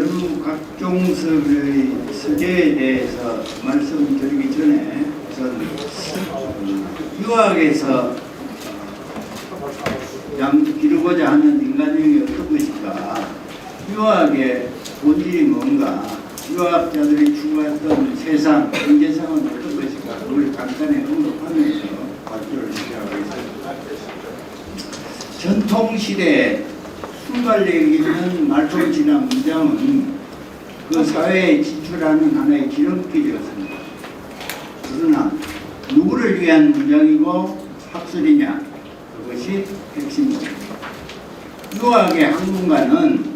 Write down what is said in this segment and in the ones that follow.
면후 각종석의 서재에 대해서 말씀드리기 전에 우선 유학에서 기르고자 하는 인간형이 어떤 것인가, 유학의 본질이 뭔가, 유학자들이 추구했던 세상, 현재상은 어떤 것인가, 그걸 간단히 언급하면서 발표를 시작하겠습니다. 전통시대에 순발력 있는 말솜 지난 문장은 그 사회에 진출하는 하나의 기름길이었습니다. 그러나 누구를 위한 문장이고 학술이냐, 그것이 핵심입니다. 유학의 학문가는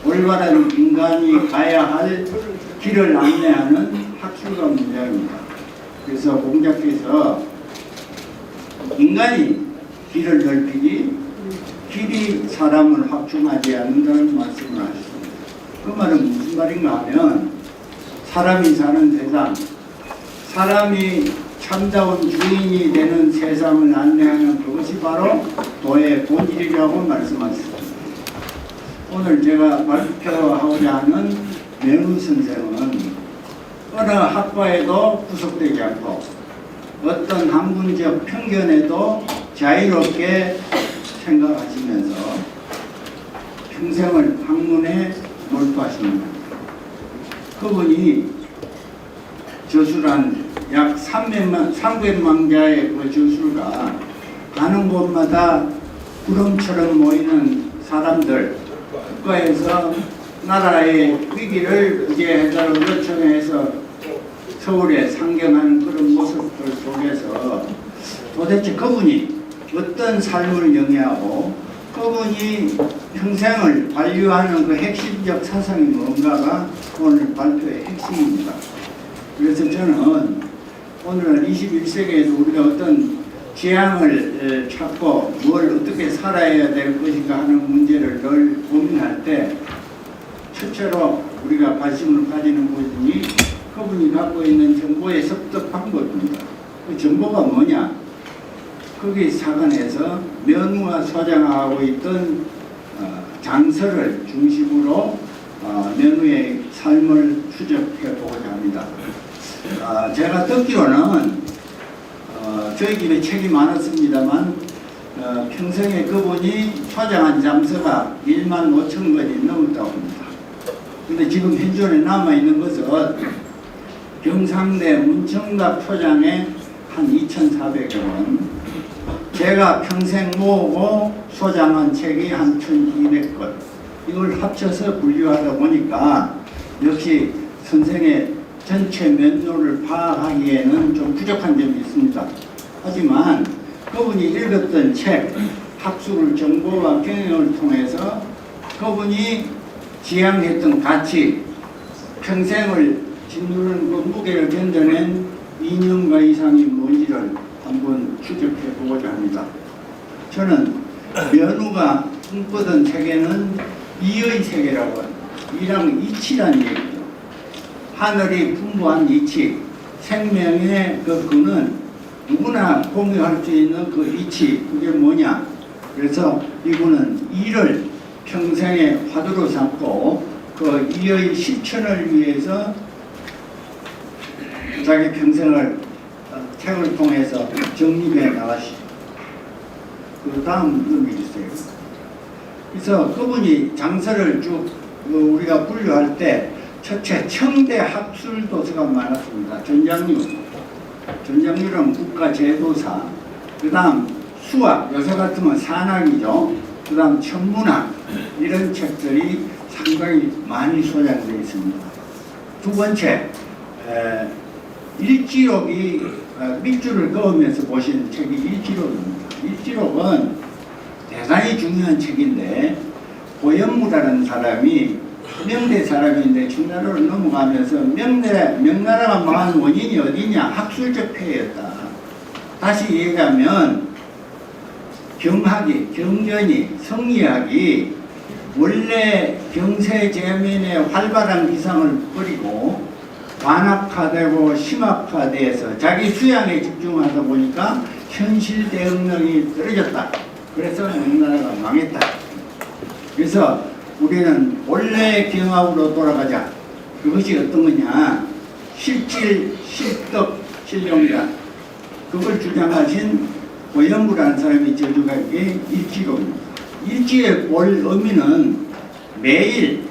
올바른 인간이 가야 할 길을 안내하는 학술가 문장입니다. 그래서 공자께서 인간이 길을 넓히기, 길이 사람을 확충하지 않는다는 말씀을 하셨습니다. 그 말은 무슨 말인가 하면, 사람이 사는 세상, 사람이 참다운 주인이 되는 세상을 안내하는 그것이 바로 도의 본질이라고 말씀하셨습니다. 오늘 제가 발표하고자 하는 면후 선생은 어느 학과에도 구속되지 않고 어떤 학문적 편견에도 자유롭게 생각하시면서 평생을 학문에 몰두하십니다. 그분이 저술한 약 300만 자의 그 저술가, 가는 곳마다 구름처럼 모이는 사람들, 국가에서 나라의 위기를 구제해달라고 요청해서 서울에 상경하는 그런 모습들 속에서 도대체 그분이 어떤 삶을 영위하고 그분이 평생을 관리하는 그 핵심적 사상이 뭔가가 오늘 발표의 핵심입니다. 그래서 저는 오늘 21세기에도 우리가 어떤 지향을 찾고 뭘 어떻게 살아야 될 것인가 하는 문제를 늘 고민할 때 첫째로 우리가 관심을 가지는 부분이 그분이 갖고 있는 정보의 습득 방법입니다. 그 정보가 뭐냐? 거기 사관에서 면후가 소장하고 있던 장서를 중심으로 면후의 삶을 추적해 보고자 합니다. 제가 듣기로는 저희 집에 책이 많았습니다만 평생에 그분이 소장한 장서가 15,000권이 넘었다고 합니다. 근데 지금 현존에 남아있는 것은 경상대 문청답 소장의 한 2,400여 권, 제가 평생 모으고 소장한 책이 한 1,200권, 이걸 합쳐서 분류하다 보니까 역시 선생의 전체 면도를 파악하기에는 좀 부족한 점이 있습니다. 하지만 그분이 읽었던 책, 학술 정보와 경영을 통해서 그분이 지향했던 가치, 평생을 짓누르는 그 무게를 견뎌낸 이념과 이상이 뭔지를 한번 추적해 보고자 합니다. 저는 면후가 꿈꾸던 세계는 이의 세계라고 합니다. 이랑 이치란 얘기죠. 하늘이 풍부한 이치, 생명의 그 근은 누구나 공유할 수 있는 그 이치, 그게 뭐냐? 그래서 이분은 이를 평생의 화두로 삼고 그 이의 실천을 위해서 자기 평생을 책을 통해서 정립해 나가시죠. 그 다음 넘겨주세요. 그래서 그분이 장서를 쭉 우리가 분류할 때 첫째 청대 학술 도서가 많았습니다. 전장류는 국가제도사, 그 다음 수학, 요새 같으면 산학이죠. 그 다음 천문학, 이런 책들이 상당히 많이 소장되어 있습니다. 두 번째, 일지록이 밑줄을 그으면서 보신 책이 일지록입니다. 일지록은 대단히 중요한 책인데, 고연무라는 사람이 명대 사람인데 청나라로 넘어가면서 명나라가 망한 원인이 어디냐? 학술적 폐해였다. 다시 얘기하면 경학이, 경전이, 성리학이 원래 경세제면에 활발한 기상을 뿌리고 완악화되고 심악화돼서 자기 수양에 집중하다 보니까 현실 대응력이 떨어졌다. 그래서 명나라가 망했다. 그래서 우리는 원래 경합으로 돌아가자. 그것이 어떤 거냐? 실질, 실덕, 실용이다. 그걸 주장하신 고영구라는 사람이 저주한 게 일지록입니다. 일지의 볼 의미는 매일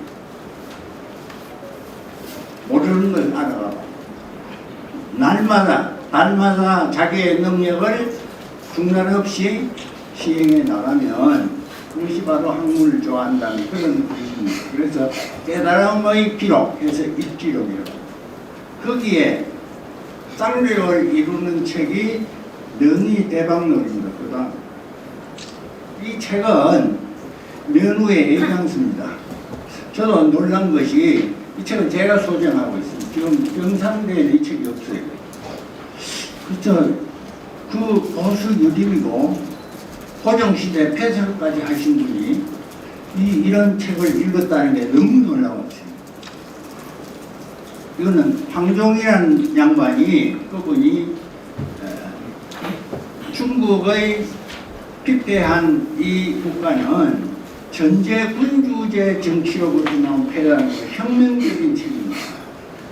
모르는 걸 알아가고 날마다 자기의 능력을 중단 없이 시행해 나가면 그것이 바로 학문을 좋아한다는 그런 뜻입니다. 그래서 깨달음의 기록해서 일지록이라고. 거기에 쌍벽을 이루는 책이 능이 대박론입니다. 그다음 이 책은 면후의 애장수입니다. 저도 놀란 것이 이 책은 제가 소장하고 있습니다. 지금 경상대에는 이 책이 없어요. 그렇죠. 그 고수 유림이고 고종시대 폐설까지 하신 분이 이런 책을 읽었다는 게 너무 놀라웠어요. 이거는 황종이라는 양반이 그분이 중국의 핍대한 이 국가는 전제 군주제 정치로부터 나온 패라는 혁명적인 책입니다.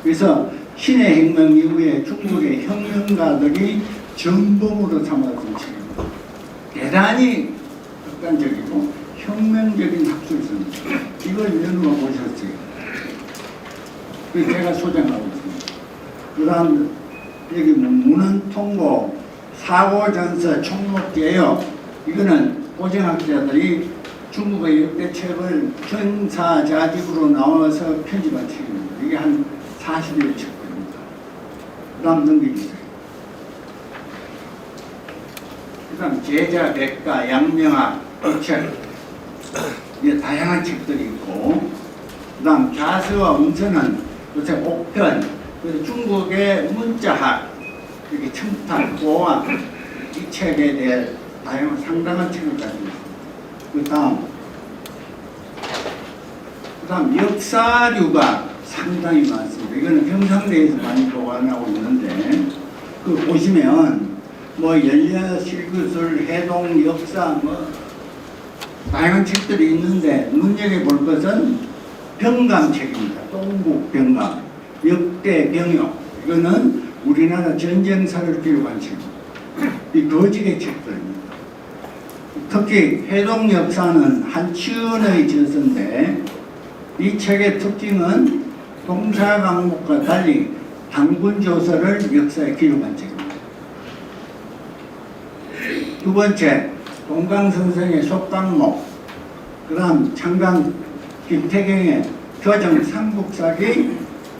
그래서 신의 혁명 이후에 중국의 혁명가들이 전범으로 삼았던 책입니다. 대단히 극단적이고 혁명적인 학술서입니다. 이걸 면후가 보셨어요. 그래서 제가 소장하고 있습니다. 그 다음 여기 문헌통고, 사고전서, 총목개요. 이거는 고정학자들이 중국의 역대책을 전사자집으로 나와서 편집한 책입니다. 이게 한 40여 책입니다. 그 다음 넘기주세요. 그 다음 제자, 백가, 양명학, 책, 다양한 책들이 있고, 그 다음 자서와 음서는 요새 옥편, 그래서 중국의 문자학, 이렇게 첨탑, 고학, 이 책에 대해 다양한 상당한 책을 가지고 있습니다. 그 다음 역사류가 상당히 많습니다. 이거는 경상대에서 많이 보관하고 있는데, 그 보시면 뭐 연려, 실구술, 해동, 역사, 뭐 다양한 책들이 있는데 눈여겨볼 것은 병감책입니다. 동국병감, 역대병역, 이거는 우리나라 전쟁사를 기록한 책입니다. 이 거직의 책들입니다. 특히 해동 역사는 한치은의 저서인데 이 책의 특징은 동사강목과 달리 당군조서를 역사에 기록한 책입니다. 두 번째, 동강선생의 속강목, 그 다음 창강 김태경의 교정 삼국사기,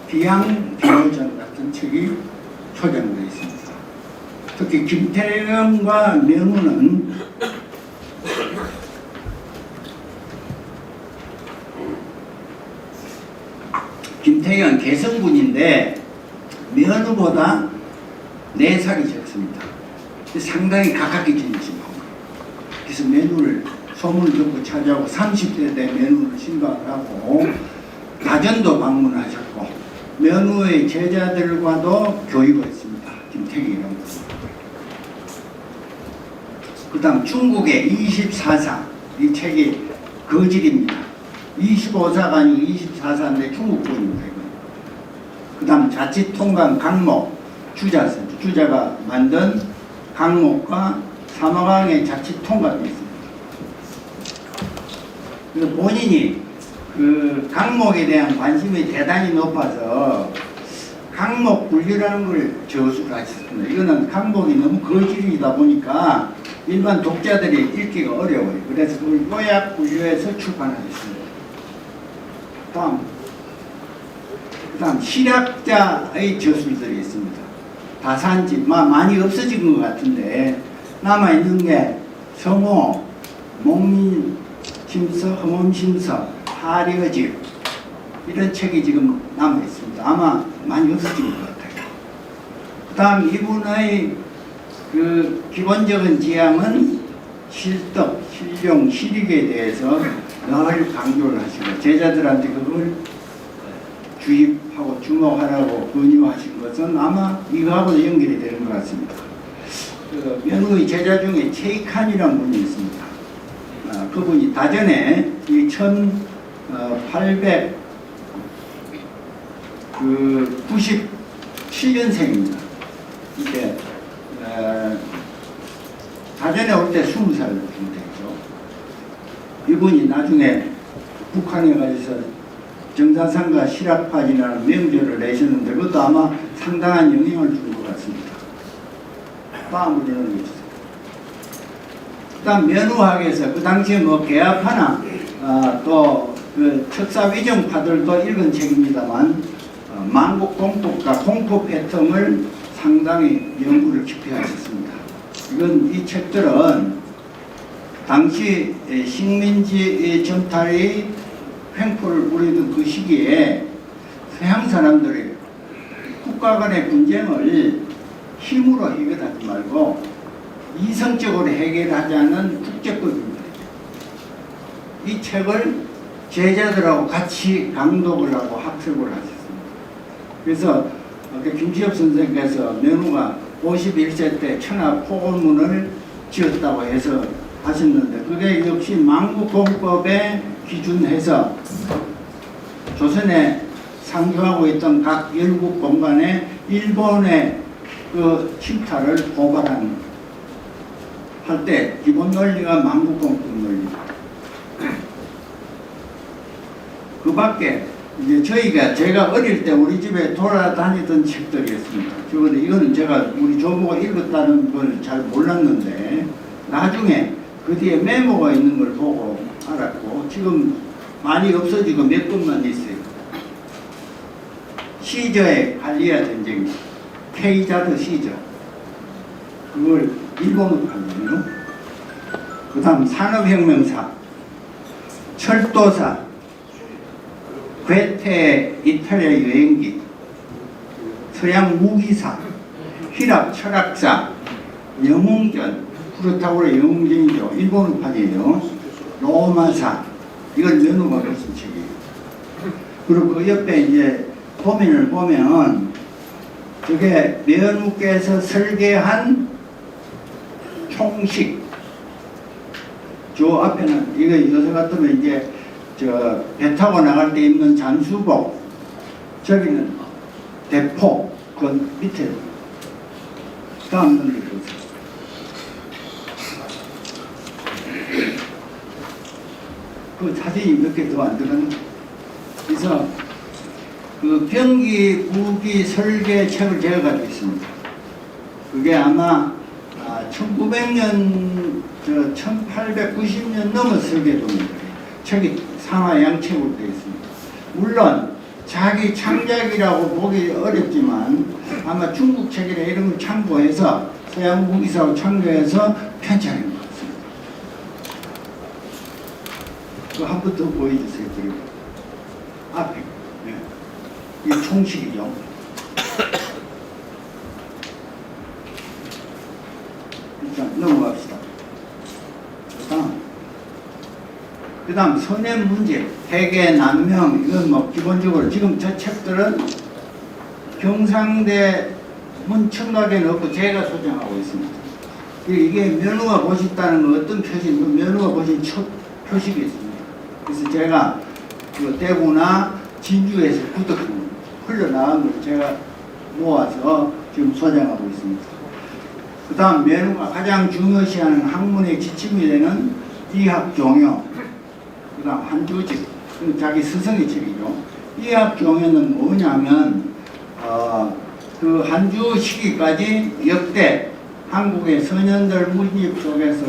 비양비호전 같은 책이 소장되어 있습니다. 특히 김태경과 면후는 김태경 개성군인데 면후보다 4살이 적습니다. 상당히 가깝게 지내신 겁니다. 그래서 면후를 소문을 듣고 찾아오고 30대 때 면후를 신방을 하고 가전도 방문하셨고 면후의 제자들과도 교육을 했습니다. 김태경이라고. 그 다음 중국의 24사, 이 책이 거질입니다. 25사가 아니고 24사인데 중국군입니다. 그 다음 자치통감 강목, 주자가 만든 강목과 사마강의 자치통감이 있습니다. 그래서 본인이 그 강목에 대한 관심이 대단히 높아서 강목 분류라는 걸 저술을 하셨습니다. 이거는 강목이 너무 거질이다 보니까 일반 독자들이 읽기가 어려워요. 그래서 그걸 요약 분류해서 출판하셨습니다. 그 다음 실학자의 저술들이 있습니다. 다산지 많이 없어진 것 같은데 남아있는 게 성호, 목민심서, 험험심서, 하리어집 이런 책이 지금 남아있습니다. 아마 많이 없어진 것 같아요. 그 다음 이분의 그 기본적인 지향은 실덕, 실용, 실익에 대해서 늘 강조를 하시고 제자들한테 그걸 주입하고 주목하라고 권유하신 것은 아마 이거하고도 연결이 되는 것 같습니다. 그 면후의 제자 중에 체이칸이라는 분이 있습니다. 그분이 다전에 이 897년생입니다. 이때 사전에 올 때 20살 정도 되죠. 이분이 나중에 북한에 가서 정사상과 실학파지라는 명절을 내셨는데 그것도 아마 상당한 영향을 준 것 같습니다. 다음으로 넘겨주세요. 그다음 면후학에서 그 당시에 뭐 개화파나 또 그 척사위정파들도 읽은 책입니다만 만국 공법과 공법 패턴을 상당히 연구를 깊이 하셨습니다. 이 책들은 당시 식민지 정탈이 횡포를 부리던 그 시기에 서양 사람들이 국가 간의 분쟁을 힘으로 해결하지 말고 이성적으로 해결하자는 국제법입니다. 이 책을 제자들하고 같이 강독을 하고 학습을 하셨습니다. 그래서 김지엽 선생께서 면후가 51세 때 천하포고문을 지었다고 해서 하셨는데 그게 역시 만국공법에 기준해서 조선에 상주하고 있던 각 열국 공간에 일본의 그 침탈을 고발한 할 때 기본 논리가 만국공법 논리. 그 밖에 이제 제가 어릴 때 우리 집에 돌아다니던 책들이 있습니다. 이거는 제가 우리 조부가 읽었다는 걸 잘 몰랐는데 나중에 그 뒤에 메모가 있는 걸 보고 알았고 지금 많이 없어지고 몇 권만 있어요. 시저의 갈리아 전쟁, 케이자드 시저. 그걸 일본어로 하거든요. 그 다음 산업혁명사, 철도사, 괴테 이탈리아 여행기, 서양 무기사, 휘랍 철학사, 영웅전, 프로타고라 영웅전이죠. 일본어판이에요. 로마사, 이건 면후가 쓴 책이에요. 그리고 그 옆에 이제 도면을 보면 저게 면후께서 설계한 총식. 저 앞에는 이거 요새 같으면 이제 배 타고 나갈 때 입는 잠수복. 저기는 대포. 그 밑에 다음 넘겨보세요. 그 사진이 몇 개 더 안 들었나? 그래서 그 병기 무기 설계 책을 제가 가지고 있습니다. 그게 아마 1900년, 1890년 넘어 설계도입니다. 책이 상하 양책으로 되어 있습니다. 물론 자기 창작이라고 보기 어렵지만 아마 중국 책이나 이런 걸 참고해서 서양 무기사하고 참고해서 편찬한 것 같습니다. 그 한 번 더 보여주세요. 그리고 앞에 이 총식이죠. 일단 넘어갑시다. 그 다음 선행 문제, 회계, 난명, 이건 뭐 기본적으로 지금 저 책들은 경상대 문청각에 넣고 제가 소장하고 있습니다. 이게 면후가 보셨다는 건 어떤 표시인가? 면후가 보신 첫 표식이 있습니다. 그래서 제가 그 대구나 진주에서 구독한 흘러나온 걸 제가 모아서 지금 소장하고 있습니다. 그 다음 면후가 가장 중요시하는 학문의 지침이 되는 이학종요, 그 다음 한주직, 자기 스승의 책이죠. 이학종요는 뭐냐면 그 한주 시기까지 역대 한국의 선현들 문집 속에서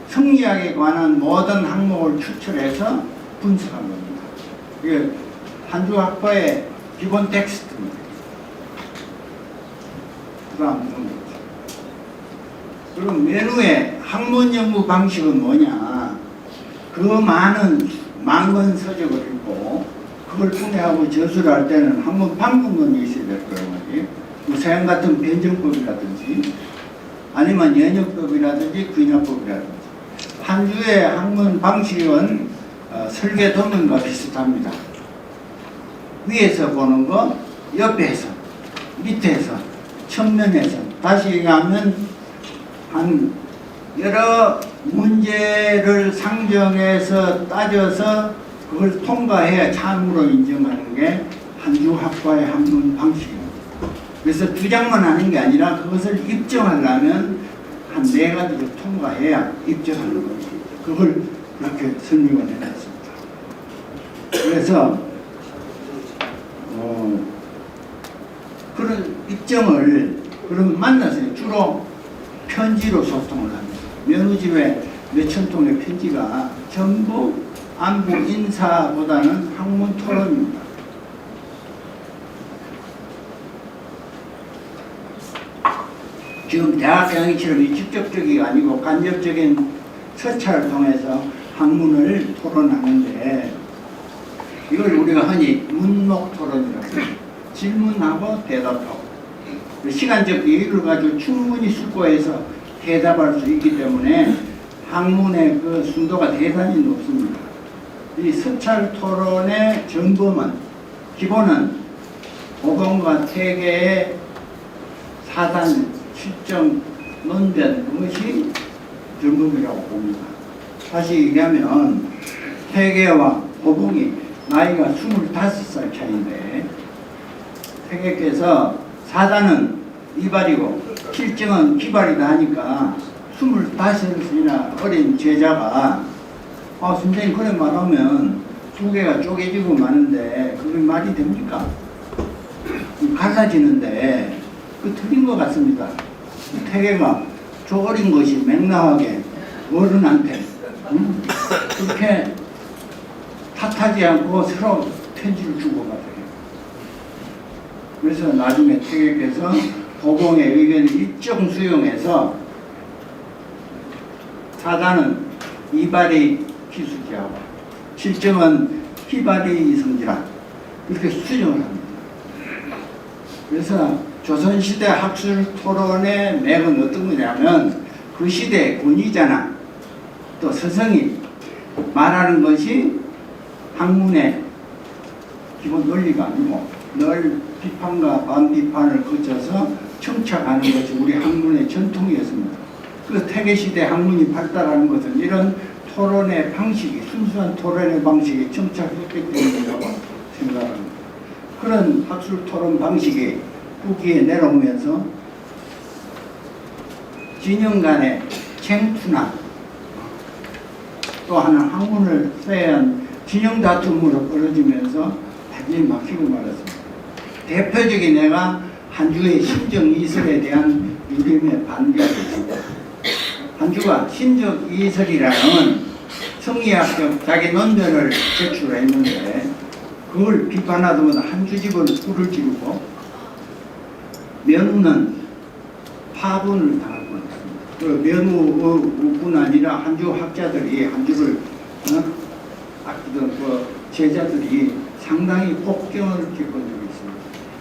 성리학에 관한 모든 항목을 추출해서 분석한 겁니다. 이게 한주 학파의 기본 텍스트입니다. 그 다음 그럼 면후의 학문 연구 방식은 뭐냐? 그 많은 만권 서적을 읽고 그걸 분해하고 저술을 할 때는 한번 방법론이 있어야 될 거예요. 뭐 서양 같은 변증법이라든지 아니면 연역법이라든지 귀납법이라든지. 한주의 학문 방식은 설계 도면과 비슷합니다. 위에서 보는 거, 옆에서, 밑에서, 측면에서. 다시 얘기하면 한 여러 문제를 상정해서 따져서 그걸 통과해야 참으로 인정하는 게 한주학과의 학문 방식입니다. 그래서 주장만 하는 게 아니라 그것을 입증하려면 한 4가지를 통과해야 입증하는 거죠. 그걸 이렇게 설명을 해놨습니다. 그래서 그런 입증을 그러면 만나서 주로 편지로 소통을 합니다. 면우집에 몇천 통의 편지가 전부 안부 인사보다는 학문 토론입니다. 지금 대학 강의처럼 직접적이가 아니고 간접적인 서찰을 통해서 학문을 토론하는데 이걸 우리가 흔히 문목 토론이라고 합니다. 질문하고 대답하고 시간적 여유를 가지고 충분히 숙고해서 대답할 수 있기 때문에 학문의 그 순도가 대단히 높습니다. 이 서찰 토론의 전범은 기본은 고봉과 태계의 사단 실정 논변 그것이 전범이라고 봅니다. 다시 얘기하면 태계와 고봉이 나이가 25살 차이인데 태계께서 사단은 이발이고 실정은 기발이다 하니까 25살이나 어린 제자가 선생님 그래 말하면 2개가 쪼개지고 마는데 그게 말이 됩니까? 갈라지는데 그 틀린 것 같습니다. 태계가 저 어린 것이 맹랑하게 어른한테 그렇게 탓하지 않고 서로 편지를 주고받아요. 그래서 나중에 태계께서 고봉의 의견을 일정 수용해서 사단은 이발이 기수지하고 실정은 희발이 성지라 이렇게 수정을 합니다. 그래서 조선시대 학술 토론의 맥은 어떤 거냐면 그 시대의 권위자나 또 스승이 말하는 것이 학문의 기본 논리가 아니고 늘 비판과 반비판을 거쳐서 청착하는 것이 우리 학문의 전통이었습니다. 그 태계시대 학문이 발달하는 것은 이런 토론의 방식이 순수한 토론의 방식이 정착했기 때문이라고 생각합니다. 그런 학술 토론 방식이 후기에 내려오면서 진영 간의 쟁투나 또 하나 학문을 쇠한 진영 다툼으로 벌어지면서 완전히 막히고 말았습니다. 대표적인 예가 한주의 심정 이설에 대한 유림의 반대가 있습니다. 한주가 심정 이설이라는 성리학적 자기 논변을 제출했는데 그걸 비판하다보다 한주집을 불을 지르고 면우는 파분을 당할 뻔했습니다. 그 면우뿐 아니라 한주 학자들이 한주를 아끼던 그 제자들이 상당히 폭경을 겪은 적이 있습니다.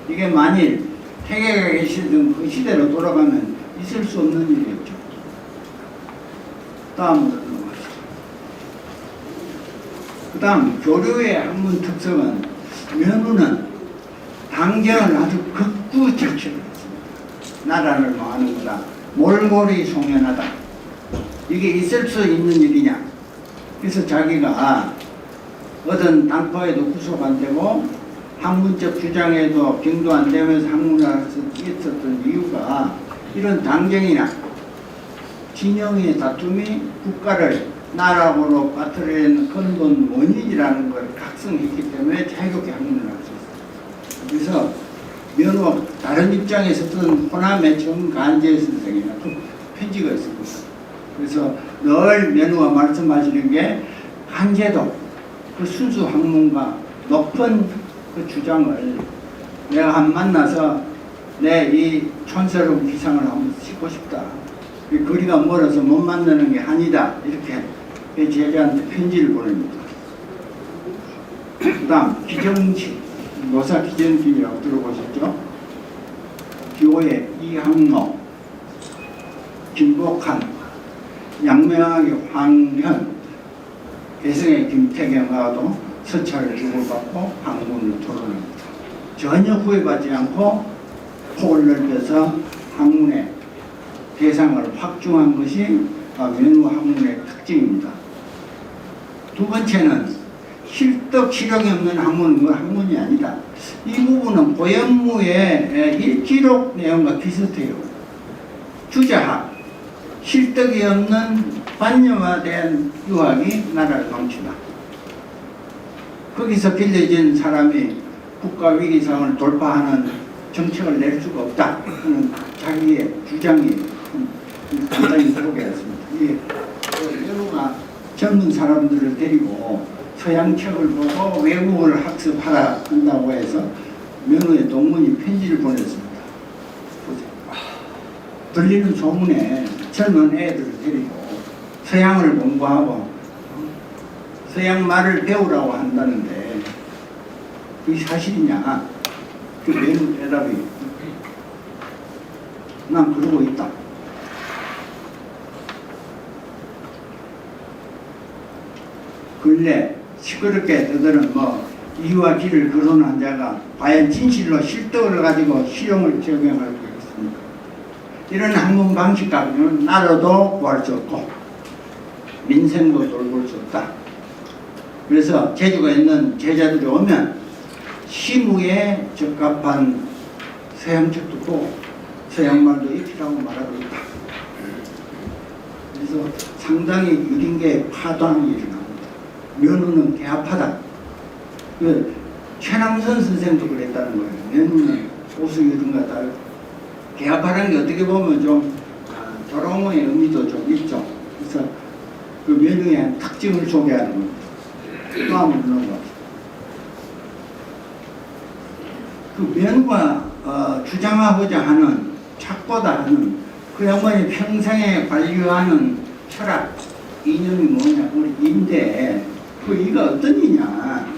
이게 만일 태계가 계시던 그 시대로 돌아가면 있을 수 없는 일이었죠. 다음으로 넘어가시죠. 그 다음 교류의 학문 특성은 면우는 당정을 아주 극구 질책을 했습니다. 나라를 뭐하는 거다. 몰골이 송연하다. 이게 있을 수 있는 일이냐. 그래서 자기가 어떤 당파에도 구속 안 되고 학문적 주장에도 병도 안 되면서 학문을 할 수 있었던 이유가 이런 당정이나 진영의 다툼이 국가를 나라로 빠뜨리는 근본 원인이라는 걸 각성했기 때문에 자유롭게 학문을 할 수 있어요. 그래서 면허 다른 입장에서는 호남의 정간재 선생이나 또 편지가 있습니다. 그래서 늘 면허가 말씀하시는 게 간재도 그 순수 학문과 높은 그 주장을 내가 한 만나서 내 이 촌스러운 기상을 한번 싣고 싶다. 거리가 멀어서 못 만나는 게 아니다. 이렇게 제자한테 편지를 보냅니다. 그 다음 기정지 노사 기정지라고 들어보셨죠? 기호의 이항로, 김복한, 양명학의 황현, 개성의 김태경과도 서찰을 주고받고 학문을 토론합니다. 전혀 후회받지 않고 폭을 넓혀서 학문의 대상을 확충한 것이 면후 학문의 특징입니다. 두 번째는 실덕 실용이 없는 학문은 그 학문이 아니다. 이 부분은 고연무의 일기록 내용과 비슷해요. 주자학, 실덕이 없는 관념화된 유학이 나라를 망친다. 거기서 길러진 사람이 국가 위기 상황을 돌파하는 정책을 낼 수가 없다. 그는 자기의 주장이 간단히 소개했습니다. 이 연우가 젊은 사람들을 데리고 서양 책을 보고 외국어를 학습하라 한다고 해서 면허의 동문이 편지를 보냈습니다. 보세요. 들리는 소문에 젊은 애들을 데리고 서양을 공부하고 서양 말을 배우라고 한다는데 그게 사실이냐? 그 면허 대답이 난 그러고 있다. 근래 시끄럽게 떠드는 이와 길을 거론한 자가 과연 진실로 실덕을 가지고 실용을 적용할 것입니까? 이런 학문 방식 가지고는 나라도 구할 수 없고 민생도 돌볼 수 없다. 그래서 재주가 있는 제자들이 오면 시무에 적합한 서양책도 보고 서양말도 익히라고 말하고 있다. 그래서 상당히 유린계의 파동이 일어납니다. 면허는 개합하다. 그 최남선 선생도 그랬다는 거예요. 면허는 오수유린과 다르고 개합하는 게 어떻게 보면 좀 조롱의 의미도 좀 있죠. 그래서 그 면허의 특징을 소개하는 겁니다. 또 한번 넘어갑시다. 그 면과 주장하고자 하는 찾고자 하는 그 양반이 평생에 관리하는 철학 이념이 뭐냐 우리 인데 그 이가 어떤 이냐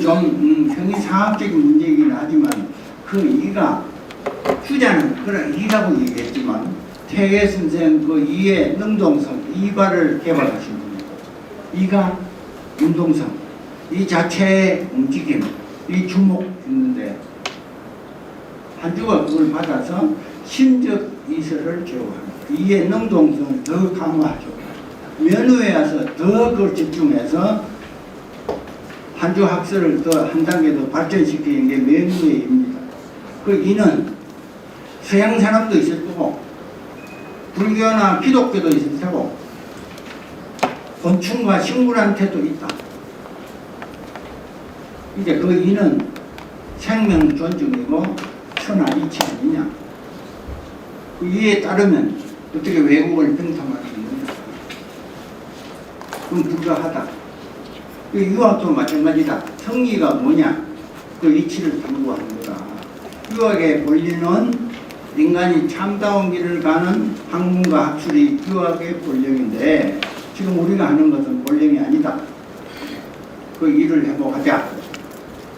좀 형이상학적인 문제이긴 하지만 그 이가 주자는 그런 이라고 얘기했지만 태계 선생 그 이의 능동성 이발을 개발하신 분이고 이가 운동성 이 자체의 움직임 이 주목 있는데 한주가 그걸 받아서 심적 이설을 제어합니다. 이의 능동성을 더 강화하죠. 면허에 와서 더 그걸 집중해서 한주 학설을 더 한 단계 더 발전시키는 게 면허의 입니다. 그 이는 서양 사람도 있을 거고 불교나 기독교도 있을 테고 곤충과 식물한테도 있다. 이제 그 이는 생명 존중이고 천하 이치 아니냐. 그 이에 따르면 어떻게 외국을 평통할 수 있느냐. 그건 불가하다. 그 유학도 마찬가지다. 성리가 뭐냐. 그 이치를 탐구하는 거다. 유학의 본리는 인간이 참다운 길을 가는 학문과 학술이 유학의 본령인데 지금 우리가 하는 것은 본령이 아니다. 그 일을 회복하자.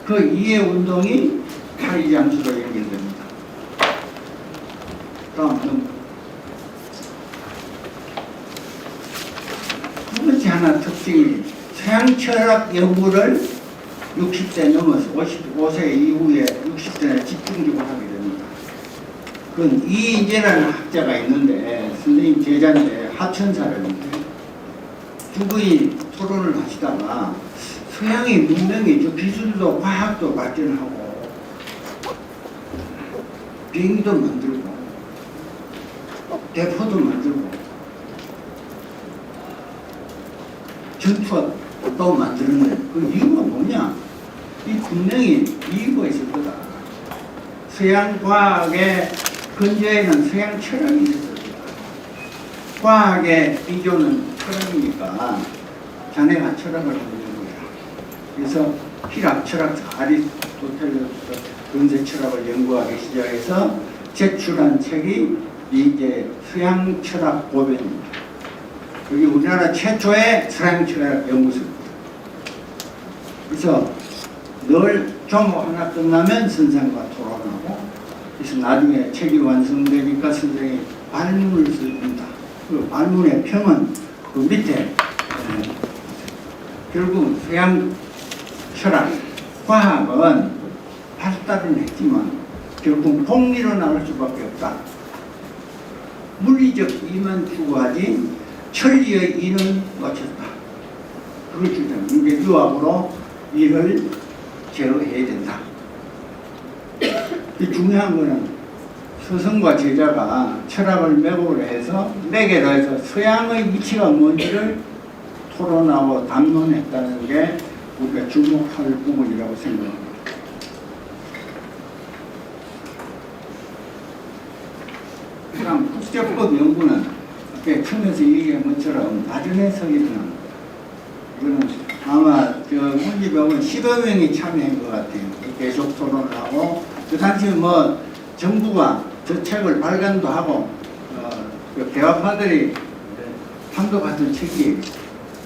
그 이해 운동이 파리장수로 연결됩니다. 다음 두 번째 하나 특징이 서양 철학 연구를 60세 넘어서 55세 이후에 60세에 집중적으로 하게 됩니다. 그건 이인재라는 학자가 있는데 선생님 제자인데 하천 사람인데 두 분이 토론을 하시다가 서양의 문명이 저 기술도 과학도 발전하고 비행기도 만들고 대포도 만들고 전투도 만드는 그 이유가 뭐냐? 이 분명히 이유가 있을 거다. 서양 과학의 근저에는 서양 철학이 있을 거다. 과학의 비교는 철학이니까 자네가 철학을 하는 거야. 그래서 히랍 철학자 아리스토텔레스가 근세 철학을 연구하기 시작해서 제출한 책이 이제 서양 철학 고변입니다. 여기 우리나라 최초의 서양 철학 연구소입니다. 그래서 늘 종목 하나 끝나면 선생과 토론하고 그래서 나중에 책이 완성되니까 선생이 발문을 씁니다. 그 발문의 평은 그 밑에 결국 서양 철학, 과학은 발달은 했지만 결국 폭리로 나갈 수밖에 없다. 물리적 이만 추구하지 천리의 이는 놓쳤다. 그걸 주장. 이게 유학으로 이를 제어해야 된다. 이 중요한 거는 스승과 제자가 철학을 매국으로 해서 매개로 해서 서양의 위치가 뭔지를 토론하고 담론했다는 게 우리가 주목할 부분이라고 생각합니다. 그럼 국제법 연구는 앞에 처음에서 얘기한 것처럼 나중에서 일어난 이거는 아마 우리 병은 10여 명이 참여한 것 같아요. 계속 토론을 하고 그 당시에 뭐 정부가 저 책을 발간도 하고 그 대화파들이 판도 같은 책이에요.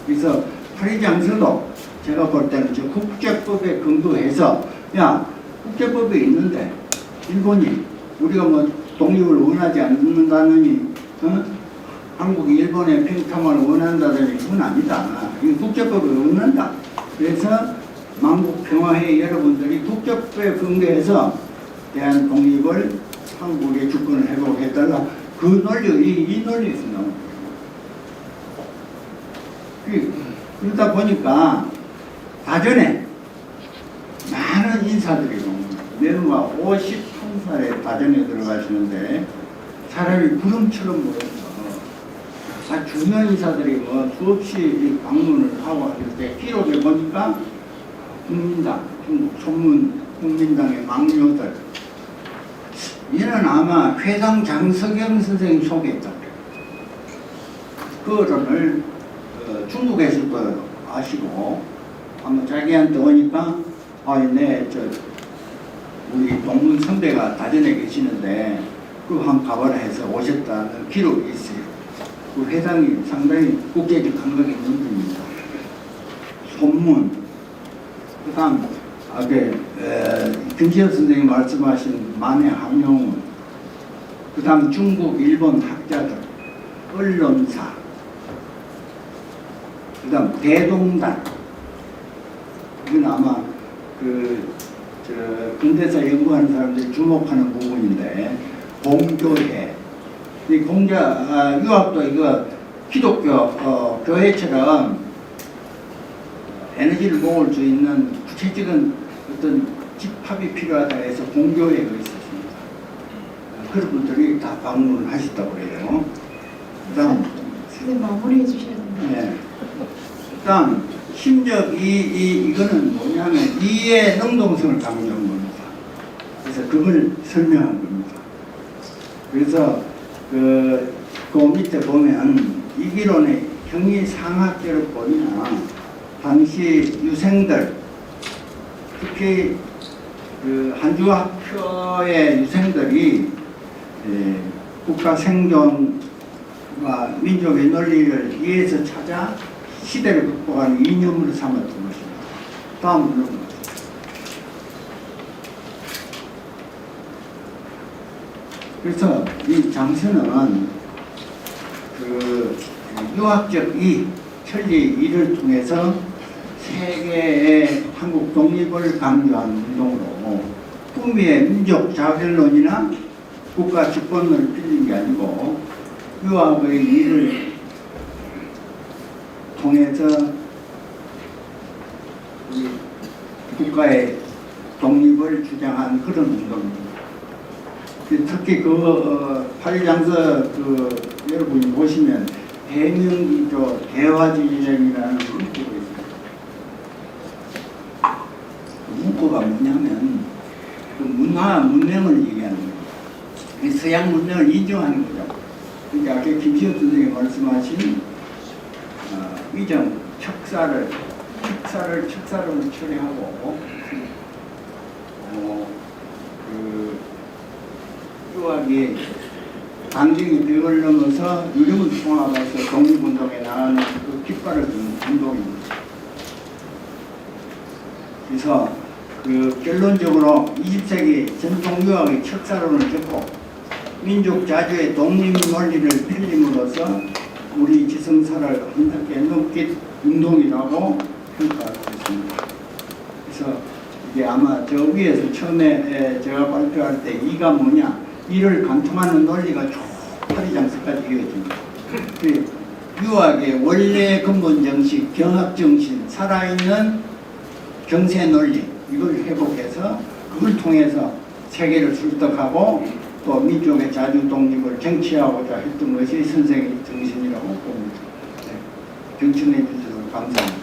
그래서 파리장서도 제가 볼 때는 저 국제법에 근거해서 야 국제법에 있는데 일본이 우리가 뭐 독립을 원하지 않는다느니 한국이 일본의 평통을 원한다더니 그건 아니다. 이건 국제법에 없는다. 그래서 만국평화회의 여러분들이 국제법에 근거해서 대한 독립을 한국의 주권을 회복해달라. 그 논리, 이 논리에서 나온 거예요. 그러다 보니까 다전에 많은 인사들이 내가 51살에 다전에 들어가시는데 사람이 구름처럼 모여서 다 중요한 인사들이 뭐 수없이 방문을 하고 할 때 기록에 보니까 국민당, 중국 총문 국민당의 막료들 얘는 아마 회장 장석영 선생님 소개했다. 그거를 중국에서도 아시고 아마 자기한테 오니까 우리 동문 선배가 다전에 계시는데 그거 한번 가봐라 해서 오셨다는 기록이 있어요. 그 회장이 상당히 국제적 감각이 있는 분입니다. 손문, 그 다음 김지현 선생님이 말씀하신 만해 함용운, 그 다음 중국, 일본 학자들, 언론사, 그 다음 대동단, 이건 아마 근대사 연구하는 사람들이 주목하는 부분인데, 공교회, 이 유학도 이거 기독교 교회처럼 에너지를 모을 수 있는 구체적인 어떤 집합이 필요하다 해서 공교회가 있었습니다. 그런 분들이 다 방문을 하셨다고 그래요. 그 다음 선생님 마무리해 주셔야 됩니다. 네. 일단 심적 이거는 뭐냐면 이의 능동성을 강조한 겁니다. 그래서 그걸 설명한 겁니다. 그래서 그 밑에 보면 이기론의 형이상학적으로 보면 당시 유생들 특히 그 한주학표의 유생들이 국가 생존과 민족의 논리를 위해서 찾아 시대를 극복하는 이념으로 삼았던 것입니다. 다음으로 넘어가겠습니다. 그래서 이 장서는 그 유학적 천리 이를 통해서 세계의 한국 독립을 강조한 운동으로 꿈의 민족 자결론이나 국가 주권을 빌린 게 아니고 유학의 일을 통해서 국가의 독립을 주장한 그런 운동입니다. 특히 파리장서 여러분이 보시면 대명기조 대화지정이라는 문구가 있습니다. 문구가 뭐냐면 그 문명을 얘기하는 거예요. 서양 문명을 인정하는 거죠. 그러니까 아까 김시현 선생님이 말씀하신 위정, 척사를 처리하고 유학이 강정이 100을 넘어서 유령을 통합해서 독립운동에 나가는 그 깃발을 든 운동입니다. 그래서 결론적으로 20세기 전통 유학의 척사론을 접고 민족 자주의 독립 논리를 필림으로써 우리 지성사를 한답게 넘긴 운동이라고 평가하고 있습니다. 그래서 이게 아마 저 위에서 처음에 제가 발표할 때 이가 뭐냐, 이를 관통하는 논리가 쭉 파리장서까지 이어집니다. 유학의 원래 근본 정신, 경학 정신, 살아있는 경세 논리 이걸 회복해서 그걸 통해서 세계를 술떡하고 또 민족의 자주 독립을 쟁취하고자 했던 것이 선생의 정신이라고 봅니다. 네. 경청해 주셔서 감사합니다.